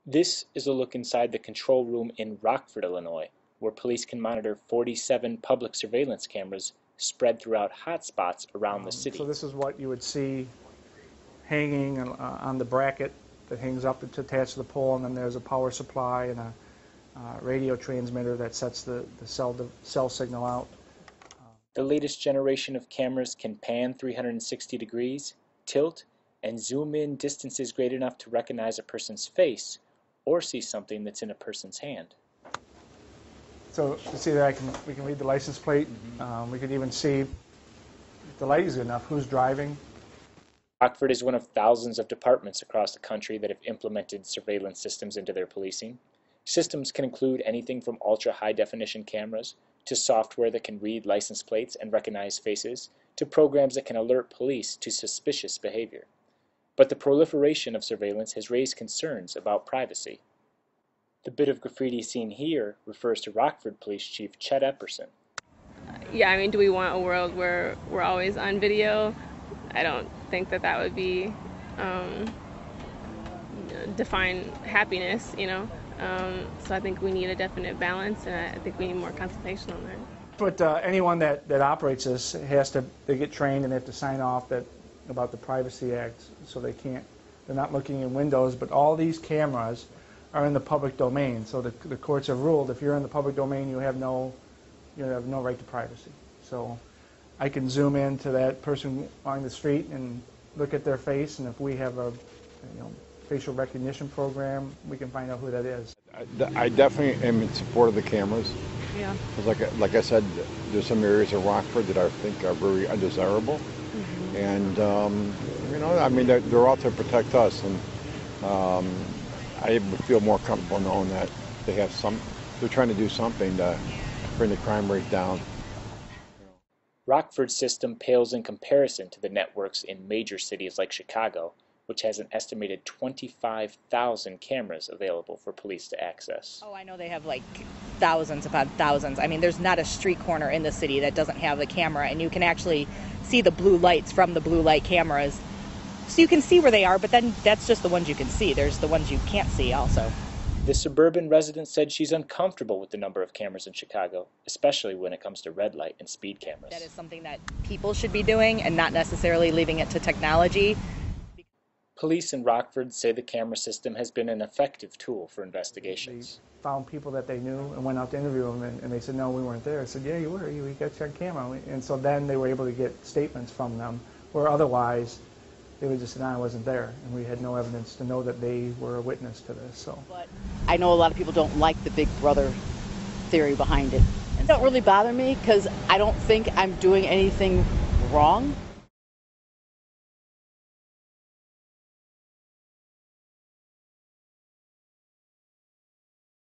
This is a look inside the control room in Rockford, Illinois, where police can monitor 47 public surveillance cameras spread throughout hotspots around the city. So this is what you would see hanging on the bracket that hangs up to attach to the pole, and then there's a power supply and a radio transmitter that sets the cell signal out. The latest generation of cameras can pan 360 degrees, tilt, and zoom in distances great enough to recognize a person's face or see something that's in a person's hand. So you see there, we can read the license plate. We can even see, if the light is good enough, who's driving. Rockford is one of thousands of departments across the country that have implemented surveillance systems into their policing. Systems can include anything from ultra-high-definition cameras to software that can read license plates and recognize faces to programs that can alert police to suspicious behavior. But the proliferation of surveillance has raised concerns about privacy. The bit of graffiti seen here refers to Rockford Police Chief Chet Epperson. Yeah, I mean, do we want a world where we're always on video? I don't think that would be define happiness, you know. So I think we need a definite balance, and I think we need more consultation on that. But anyone that operates this they get trained and they have to sign off about the Privacy Act, so they're not looking in windows, but all these cameras are in the public domain. So the courts have ruled if you're in the public domain, you have no right to privacy. So I can zoom in to that person on the street and look at their face, and if we have a facial recognition program, we can find out who that is. I definitely am in support of the cameras. Yeah. Because like I said, there's some areas of Rockford that I think are very undesirable. And, I mean, they're out to protect us. And I would feel more comfortable knowing that they're trying to do something to bring the crime rate down. Rockford's system pales in comparison to the networks in major cities like Chicago, which has an estimated 25,000 cameras available for police to access. Oh, I know they have like thousands upon thousands. I mean, there's not a street corner in the city that doesn't have a camera, and you can actually see the blue lights from the blue light cameras. So you can see where they are, but then that's just the ones you can see. There's the ones you can't see also. The suburban resident said she's uncomfortable with the number of cameras in Chicago, especially when it comes to red light and speed cameras. That is something that people should be doing and not necessarily leaving it to technology. Police in Rockford say the camera system has been an effective tool for investigations. They found people that they knew and went out to interview them, and they said, no, we weren't there. I said, yeah, you were. We got you on camera. And so then they were able to get statements from them, where otherwise they would just say, no, I wasn't there. And we had no evidence to know that they were a witness to this. So. But I know a lot of people don't like the Big Brother theory behind it. It don't really bother me because I don't think I'm doing anything wrong.